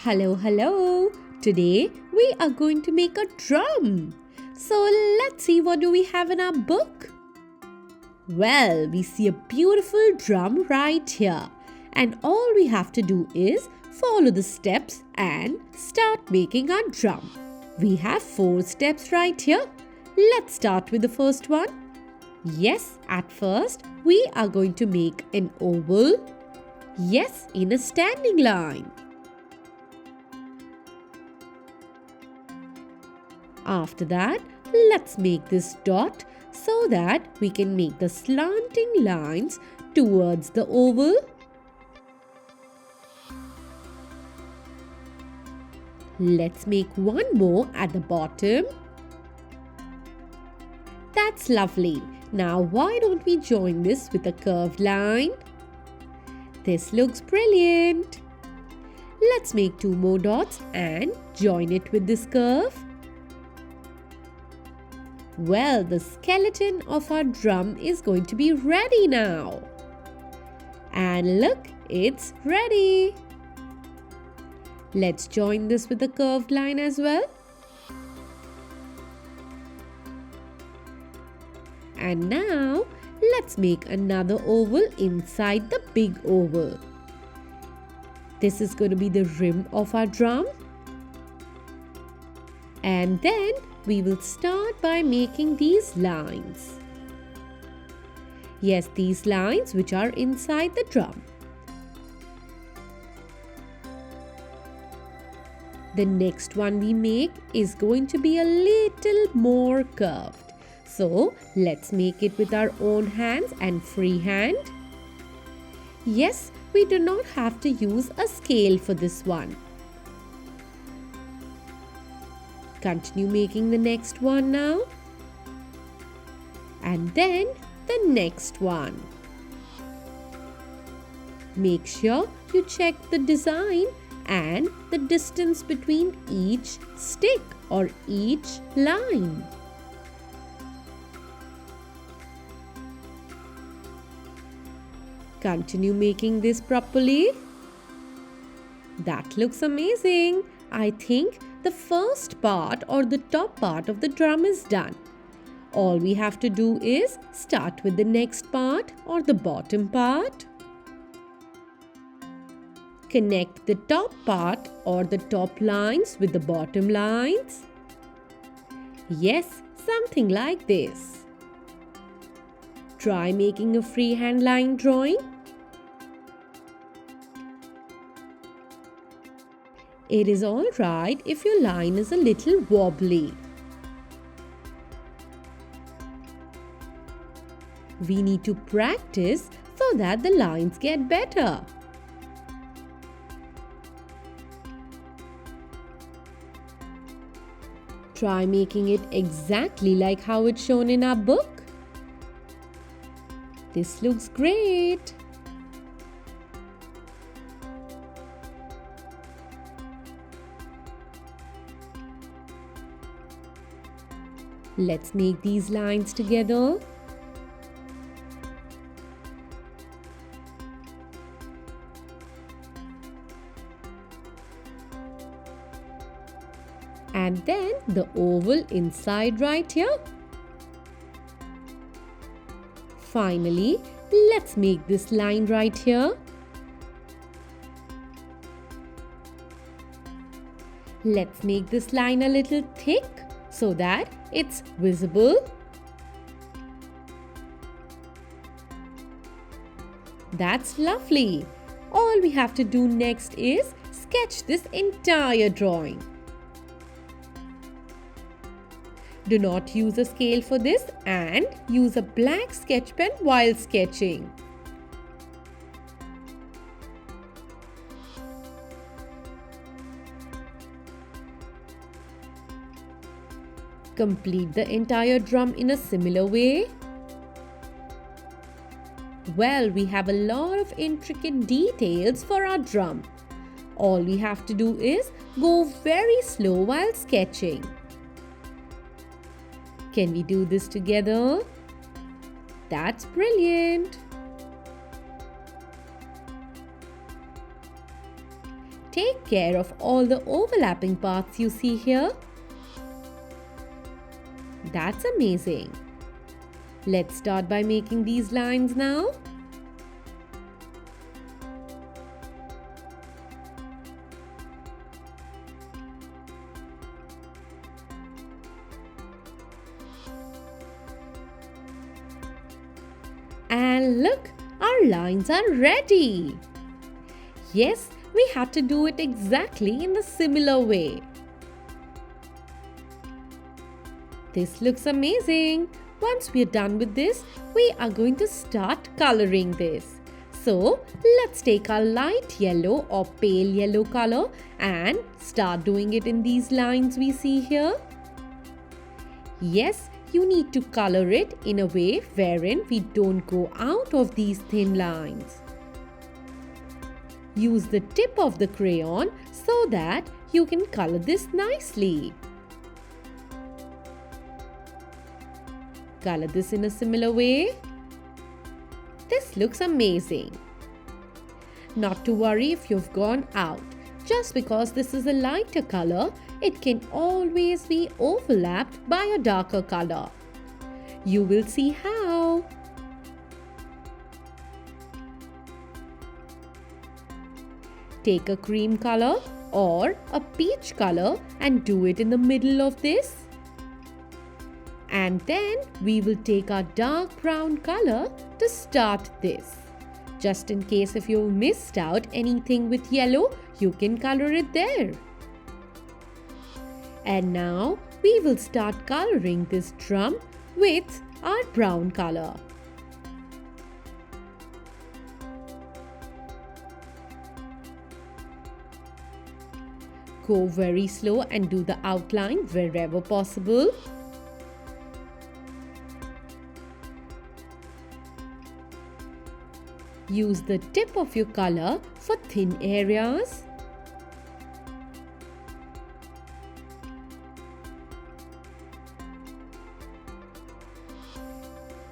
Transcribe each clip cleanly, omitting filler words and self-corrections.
Hello, hello. Today we are going to make a drum. So let's see, what do we have in our book? Well, we see a beautiful drum right here. And all we have to do is follow the steps and start making our drum. We have 4 steps right here. Let's start with the first one. Yes, at first we are going to make an oval. Yes, in a standing line. After that, let's make this dot so that we can make the slanting lines towards the oval. Let's make one more at the bottom. That's lovely. Now why don't we join this with a curved line? This looks brilliant. Let's make 2 more dots and join it with this curve. Well, the skeleton of our drum is going to be ready now. And look, it's ready. Let's join this with a curved line as well. And now, let's make another oval inside the big oval. This is going to be the rim of our drum. And then we will start by making these lines. Yes, these lines which are inside the drum. The next one we make is going to be a little more curved. So let's make it with our own hands and free hand. Yes, we do not have to use a scale for this one. Continue making the next one now. And then the next one. Make sure you check the design and the distance between each stick or each line. Continue making this properly. That looks amazing. I think the first part or the top part of the drum is done. All we have to do is start with the next part or the bottom part. Connect the top part or the top lines with the bottom lines. Yes, something like this. Try making a freehand line drawing. It is alright if your line is a little wobbly. We need to practice so that the lines get better. Try making it exactly like how it's shown in our book. This looks great. Let's make these lines together. And then the oval inside right here. Finally, let's make this line right here. Let's make this line a little thick so that it's visible. That's lovely. All we have to do next is sketch this entire drawing. Do not use a scale for this and use a black sketch pen while sketching. Complete the entire drum in a similar way. Well, we have a lot of intricate details for our drum. All we have to do is go very slow while sketching. Can we do this together? That's brilliant. take care of all the overlapping parts you see here. That's amazing. Let's start by making these lines now. And look, our lines are ready. Yes, we had to do it exactly in the similar way. This looks amazing. Once we are done with this, we are going to start coloring this. So, let's take our light yellow or pale yellow color and start doing it in these lines we see here. Yes, you need to color it in a way wherein we don't go out of these thin lines. Use the tip of the crayon so that you can color this nicely. Color this in a similar way. This looks amazing. Not to worry if you've gone out. Just because this is a lighter color, it can always be overlapped by a darker color. You will see how. Take a cream color or a peach color and do it in the middle of this. And then we will take our dark brown color to start this. Just in case if you missed out anything with yellow, you can color it there. And now we will start coloring this drum with our brown color. Go very slow and do the outline wherever possible. Use the tip of your color for thin areas.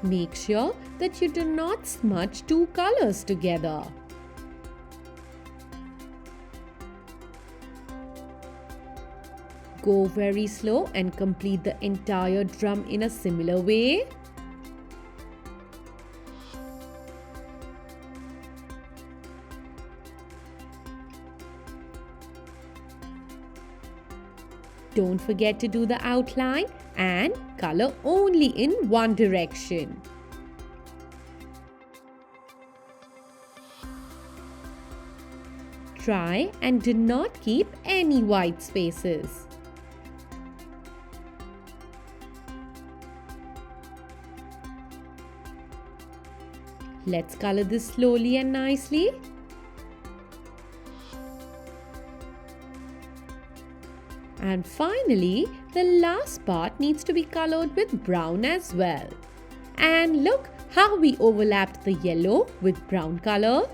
Make sure that you do not smudge two colors together. Go very slow and complete the entire drum in a similar way. Don't forget to do the outline and color only in one direction. Try and do not keep any white spaces. Let's color this slowly and nicely. And finally, the last part needs to be colored with brown as well. And look how we overlapped the yellow with brown color.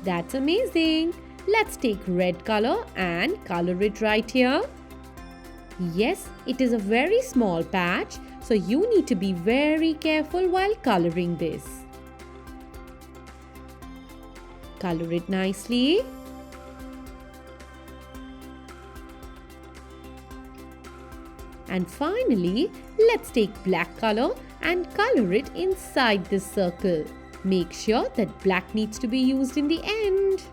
That's amazing. Let's take red color and color it right here. Yes, it is a very small patch, so you need to be very careful while coloring this. Color it nicely. And finally, let's take black color and color it inside this circle. Make sure that black needs to be used in the end.